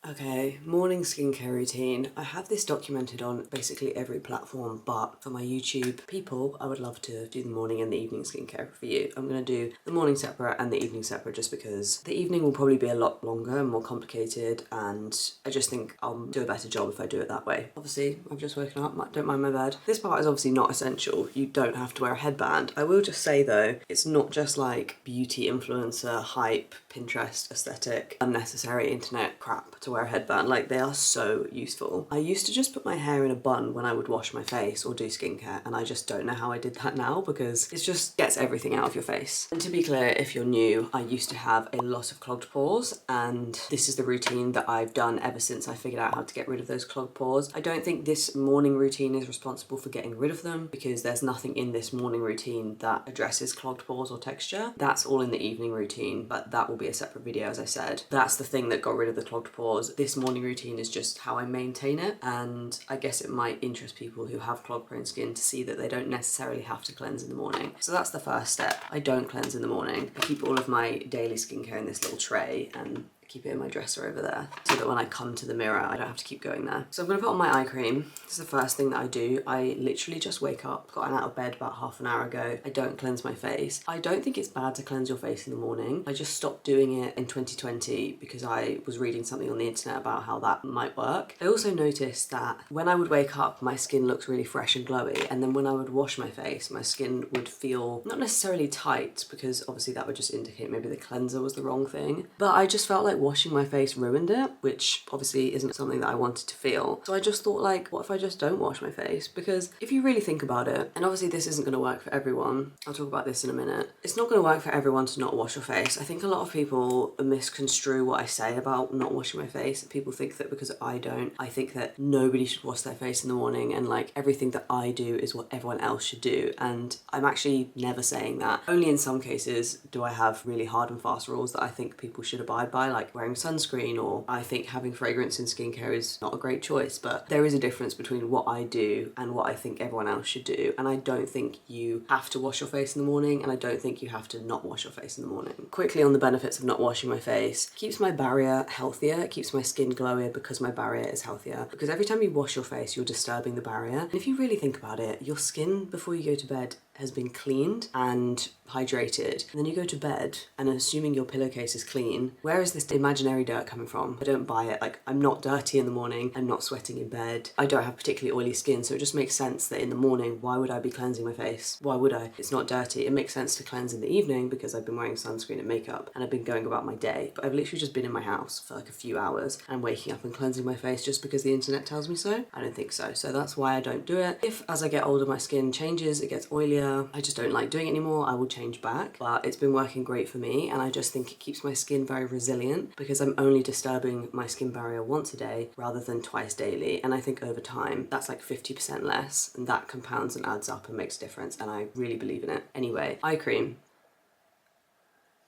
Okay, morning skincare routine. I have this documented on basically every platform, but for my YouTube people, I would love to do the morning and the evening skincare for you. I'm going to do the morning separate and the evening separate just because the evening will probably be a lot longer and more complicated, and I just think I'll do a better job if I do it that way. Obviously, I've just woken up, don't mind my bed. This part is obviously not essential. You don't have to wear a headband. I will just say though, it's not just like beauty influencer, hype, Pinterest aesthetic, unnecessary internet crap to wear a headband. Like, they are so useful. I used to just put my hair in a bun when I would wash my face or do skincare, and I just don't know how I did that now because it just gets everything out of your face. And to be clear, if you're new, I used to have a lot of clogged pores, and this is the routine that I've done ever since I figured out how to get rid of those clogged pores. I don't think this morning routine is responsible for getting rid of them because there's nothing in this morning routine that addresses clogged pores or texture. That's all in the evening routine, but that will be a separate video, as I said. That's the thing that got rid of the clogged pores. This morning routine is just how I maintain it, and I guess it might interest people who have clog prone skin to see that they don't necessarily have to cleanse in the morning. So that's the first step. I don't cleanse in the morning. I keep all of my daily skincare in this little tray and keep it in my dresser over there so that when I come to the mirror I don't have to keep going there. So I'm gonna put on my eye cream. This is the first thing that I do. I literally just wake up, got out of bed about half an hour ago. I don't cleanse my face. I don't think it's bad to cleanse your face in the morning. I just stopped doing it in 2020 because I was reading something on the internet about how that might work. I also noticed that when I would wake up, my skin looks really fresh and glowy, and then when I would wash my face, my skin would feel not necessarily tight because obviously that would just indicate maybe the cleanser was the wrong thing, but I just felt like washing my face ruined it, which obviously isn't something that I wanted to feel. So I just thought, like, what if I just don't wash my face? Because if you really think about it, and obviously this isn't going to work for everyone, I'll talk about this in a minute, it's not going to work for everyone to not wash your face. I think a lot of people misconstrue what I say about not washing my face. People think that because I don't, I think that nobody should wash their face in the morning, and like everything that I do is what everyone else should do, and I'm actually never saying that. Only in some cases do I have really hard and fast rules that I think people should abide by, like wearing sunscreen, or I think having fragrance in skincare is not a great choice. But there is a difference between what I do and what I think everyone else should do, and I don't think you have to wash your face in the morning, and I don't think you have to not wash your face in the morning. Quickly on the benefits of not washing my face: keeps my barrier healthier, it keeps my skin glowier because my barrier is healthier, because every time you wash your face you're disturbing the barrier. And if you really think about it, your skin before you go to bed has been cleaned and hydrated, and then you go to bed and assuming your pillowcase is clean, where is this imaginary dirt coming from? I don't buy it. Like, I'm not dirty in the morning, I'm not sweating in bed, I don't have particularly oily skin, so it just makes sense that in the morning, why would I be cleansing my face? Why would I? It's not dirty. It makes sense to cleanse in the evening because I've been wearing sunscreen and makeup and I've been going about my day, but I've literally just been in my house for like a few hours and waking up and cleansing my face just because the internet tells me so? I don't think so. So that's why I don't do it. If as I get older my skin changes, it gets oilier, I just don't like doing it anymore, I will change back. But it's been working great for me, and I just think it keeps my skin very resilient because I'm only disturbing my skin barrier once a day rather than twice daily. And I think over time that's like 50% less, and that compounds and adds up and makes a difference, and I really believe in it. Anyway, eye cream.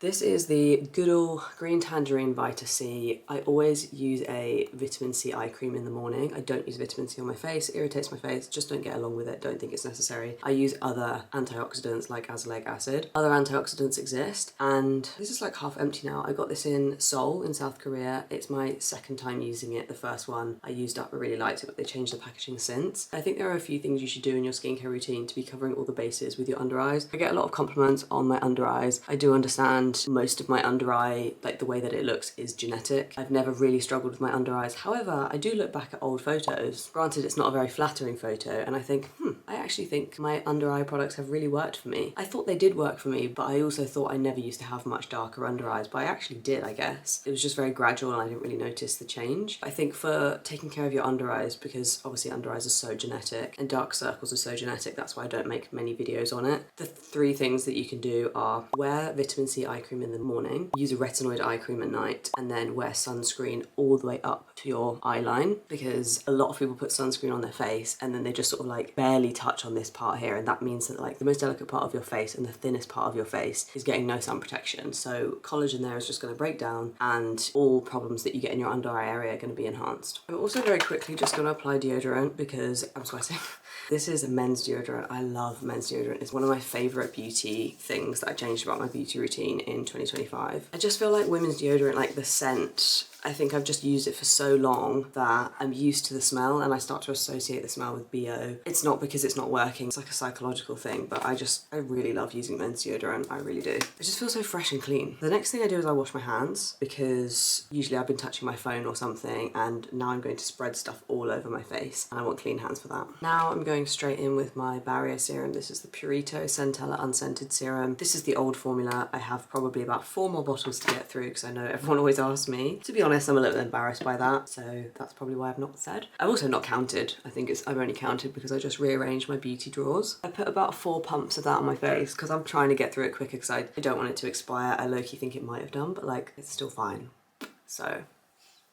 This is the good old Green Tangerine Vita C. I always use a vitamin C eye cream in the morning. I don't use vitamin C on my face, it irritates my face, just don't get along with it, don't think it's necessary. I use other antioxidants like azelaic acid. Other antioxidants exist, and this is like half empty now. I got this in Seoul in South Korea. It's my second time using it. The first one I used up, I really liked it, but they changed the packaging since. I think there are a few things you should do in your skincare routine to be covering all the bases with your under eyes. I get a lot of compliments on my under eyes. I do understand most of my under eye, like the way that it looks, is genetic. I've never really struggled with my under eyes. However, I do look back at old photos. Granted, it's not a very flattering photo, and I think, I actually think my under eye products have really worked for me. I thought they did work for me, but I also thought I never used to have much darker under eyes, but I actually did, I guess. It was just very gradual and I didn't really notice the change. I think for taking care of your under eyes, because obviously under eyes are so genetic and dark circles are so genetic, that's why I don't make many videos on it. The three things that you can do are wear vitamin C eye cream in the morning, use a retinoid eye cream at night, and then wear sunscreen all the way up to your eye line, because a lot of people put sunscreen on their face and then they just sort of like barely touch on this part here, and that means that like the most delicate part of your face and the thinnest part of your face is getting no sun protection. So collagen there is just going to break down, and all problems that you get in your under eye area are going to be enhanced. I'm also very quickly just going to apply deodorant because I'm sweating. This is men's deodorant. I love men's deodorant. It's one of my favourite beauty things that I changed about my beauty routine in 2025. I just feel like women's deodorant, like the scent I think I've just used it for so long that I'm used to the smell and I start to associate the smell with BO. It's not because it's not working, it's like a psychological thing, but I really love using men's deodorant, I really do. It just feels so fresh and clean. The next thing I do is I wash my hands, because usually I've been touching my phone or something and now I'm going to spread stuff all over my face and I want clean hands for that. Now I'm going straight in with my barrier serum. This is the Purito Centella Unscented Serum. This is the old formula. I have probably about 4 more bottles to get through because I know everyone always asks me. To be honest, I'm a little embarrassed by that, so that's probably why I've not said. I've also not counted. I think I've only counted because I just rearranged my beauty drawers. I put about 4 pumps of that on my face because I'm trying to get through it quicker because I don't want it to expire. I low-key think it might have done, but like, it's still fine. So,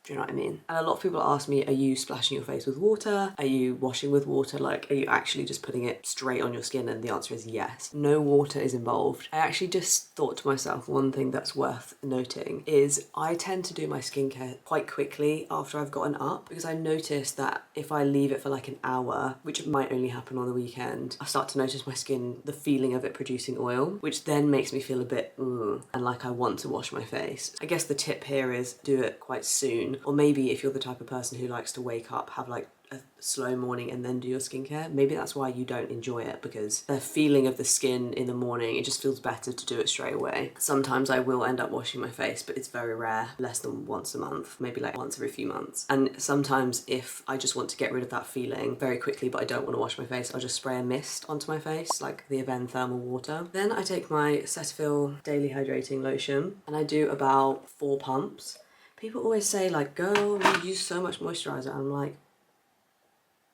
do you know what I mean? And a lot of people ask me, are you splashing your face with water? Are you washing with water? Like, are you actually just putting it straight on your skin? And the answer is yes. No water is involved. I actually just thought to myself, one thing that's worth noting is I tend to do my skincare quite quickly after I've gotten up, because I noticed that if I leave it for like an hour, which might only happen on the weekend, I start to notice my skin, the feeling of it producing oil, which then makes me feel a bit and like I want to wash my face. I guess the tip here is do it quite soon. Or maybe if you're the type of person who likes to wake up, have like a slow morning and then do your skincare, maybe that's why you don't enjoy it, because the feeling of the skin in the morning, it just feels better to do it straight away. Sometimes I will end up washing my face, but it's very rare, less than once a month, maybe like once every few months. And sometimes if I just want to get rid of that feeling very quickly but I don't want to wash my face, I'll just spray a mist onto my face, like the Aven Thermal Water. Then I take my Cetaphil Daily Hydrating Lotion and I do about 4 pumps. People always say like, girl, you use so much moisturiser. I'm like,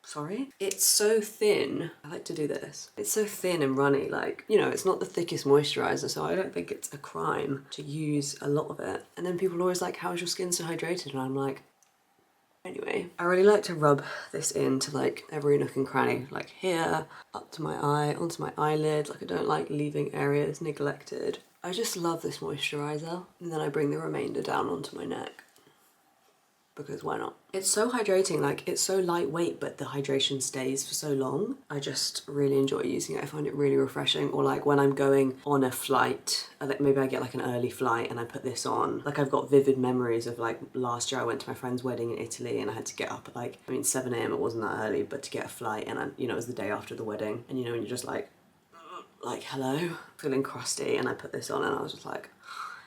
sorry? It's so thin. I like to do this. It's so thin and runny, like, you know, it's not the thickest moisturiser, so I don't think it's a crime to use a lot of it. And then people are always like, how's your skin so hydrated? And I'm like, anyway. I really like to rub this into like every nook and cranny, like here, up to my eye, onto my eyelid. Like, I don't like leaving areas neglected. I just love this moisturiser. And then I bring the remainder down onto my neck, because why not? It's so hydrating, like it's so lightweight, but the hydration stays for so long. I just really enjoy using it. I find it really refreshing. Or like when I'm going on a flight, maybe I get like an early flight and I put this on. Like, I've got vivid memories of like last year I went to my friend's wedding in Italy and I had to get up at like, 7 a.m, it wasn't that early, but to get a flight, and you know, it was the day after the wedding. And you know, when you're just like hello, feeling crusty, and I put this on and I was just like,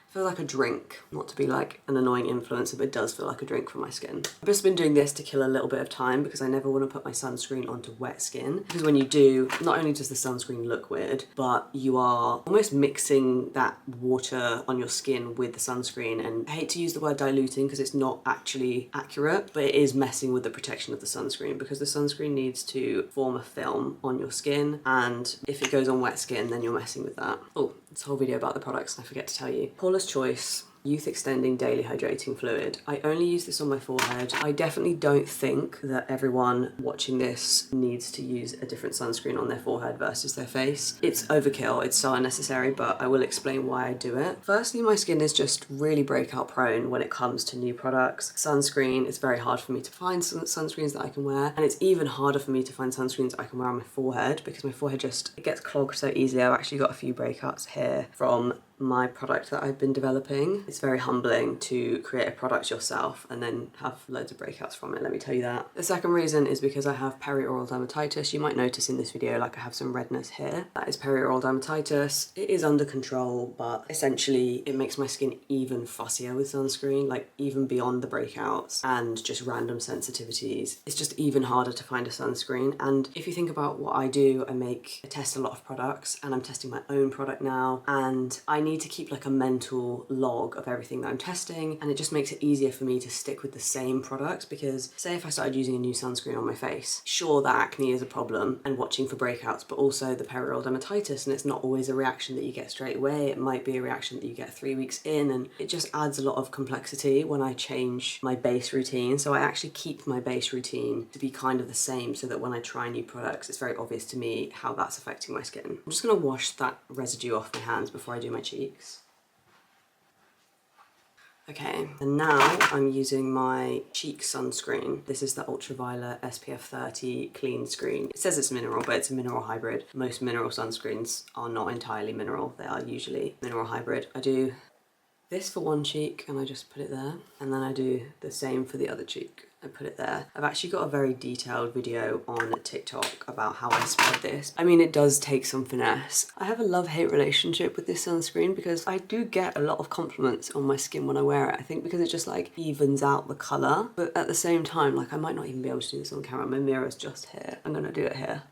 feel like a drink. Not to be like an annoying influencer, but it does feel like a drink for my skin. I've just been doing this to kill a little bit of time because I never want to put my sunscreen onto wet skin. Because when you do, not only does the sunscreen look weird, but you are almost mixing that water on your skin with the sunscreen. And I hate to use the word diluting because it's not actually accurate, but it is messing with the protection of the sunscreen, because the sunscreen needs to form a film on your skin. And if it goes on wet skin, then you're messing with that. Oh, this whole video about the products and I forget to tell you. Paula's Choice Youth Extending Daily Hydrating Fluid. I only use this on my forehead. I definitely don't think that everyone watching this needs to use a different sunscreen on their forehead versus their face. It's overkill, it's so unnecessary, but I will explain why I do it. Firstly, my skin is just really breakout prone when it comes to new products. Sunscreen, it's very hard for me to find sunscreens that I can wear, and it's even harder for me to find sunscreens I can wear on my forehead because my forehead it gets clogged so easily. I've actually got a few breakouts here from my product that I've been developing. It's very humbling to create a product yourself and then have loads of breakouts from it, let me tell you that. The second reason is because I have perioral dermatitis. You might notice in this video like I have some redness here. That is perioral dermatitis. It is under control, but essentially it makes my skin even fussier with sunscreen, like even beyond the breakouts and just random sensitivities. It's just even harder to find a sunscreen. And if you think about what I do, I test a lot of products, and I'm testing my own product now, and I need to keep like a mental log of everything that I'm testing, and it just makes it easier for me to stick with the same products. Because say if I started using a new sunscreen on my face, sure, the acne is a problem and watching for breakouts, but also the perioral dermatitis, and it's not always a reaction that you get straight away. It might be a reaction that you get 3 weeks in, and it just adds a lot of complexity when I change my base routine. So I actually keep my base routine to be kind of the same, so that when I try new products, it's very obvious to me how that's affecting my skin. I'm just gonna wash that residue off my hands before I do my cheeks. Okay, and now I'm using my cheek sunscreen. This is the Ultraviolet SPF 30 Clean Screen. It says it's mineral, but it's a mineral hybrid. Most mineral sunscreens are not entirely mineral. They are usually mineral hybrid. I do this for one cheek and I just put it there, and then I do the same for the other cheek. I put it there. I've actually got a very detailed video on TikTok about how I spread this. I mean, it does take some finesse. I have a love-hate relationship with this sunscreen because I do get a lot of compliments on my skin when I wear it. I think because it just like evens out the colour, but at the same time, like I might not even be able to do this on camera. My mirror's just here. I'm gonna do it here.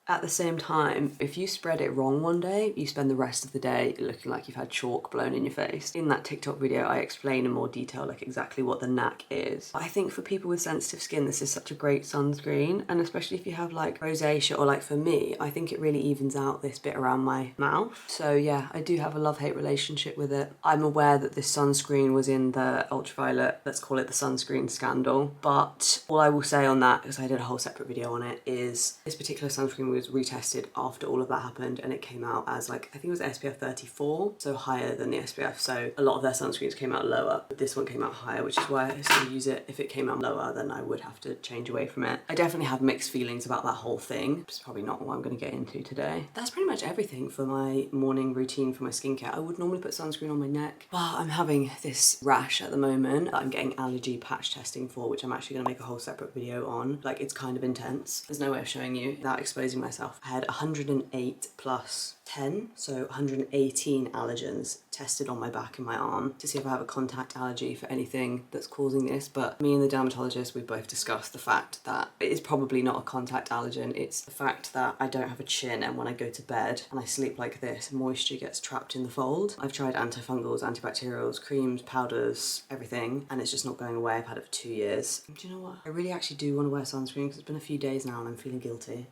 At the same time, if you spread it wrong one day, you spend the rest of the day looking like you've had chalk blown in your face. In that TikTok video, I explain in more detail like exactly what the knack is. I think for people with sensitive skin, this is such a great sunscreen, and especially if you have like rosacea or like for me, I think it really evens out this bit around my mouth. So yeah, I do have a love-hate relationship with it. I'm aware that this sunscreen was in the ultraviolet, let's call it the sunscreen scandal, but all I will say on that, because I did a whole separate video on it, is this particular sunscreen was retested after all of that happened, and it came out as like, I think it was SPF 34, so higher than the SPF. So a lot of their sunscreens came out lower, but this one came out higher, which is why I still use it. If it came out lower, then I would have to change away from it. I definitely have mixed feelings about that whole thing. It's probably not what I'm going to get into today. That's pretty much everything for my morning routine for my skincare. I would normally put sunscreen on my neck, but I'm having this rash at the moment that I'm getting allergy patch testing for, which I'm actually going to make a whole separate video on. Like, it's kind of intense. There's no way of showing you without exposing myself. I had 108 plus 10, so 118 allergens tested on my back and my arm to see if I have a contact allergy for anything that's causing this. But me and the dermatologist, we both discussed the fact that it is probably not a contact allergen. It's the fact that I don't have a chin, and when I go to bed and I sleep like this, moisture gets trapped in the fold. I've tried antifungals, antibacterials, creams, powders, everything, and it's just not going away. I've had it for 2 years. Do you know what? I really actually do want to wear sunscreen because it's been a few days now and I'm feeling guilty.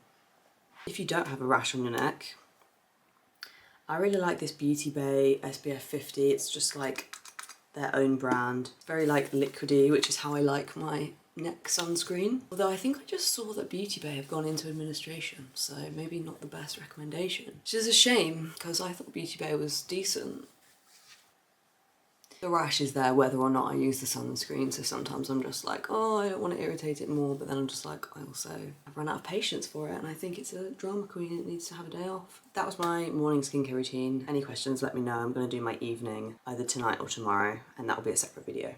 If you don't have a rash on your neck, I really like this Beauty Bay SPF 50. It's just like their own brand. It's very like liquidy, which is how I like my neck sunscreen. Although I think I just saw that Beauty Bay have gone into administration, so maybe not the best recommendation. Which is a shame, because I thought Beauty Bay was decent. The rash is there whether or not I use the sunscreen, so sometimes I'm just like, oh, I don't want to irritate it more, but then I'm just like, I've run out of patience for it, and I think it's a drama queen and it needs to have a day off. That was my morning skincare routine. Any questions, let me know. I'm going to do my evening either tonight or tomorrow, and that will be a separate video.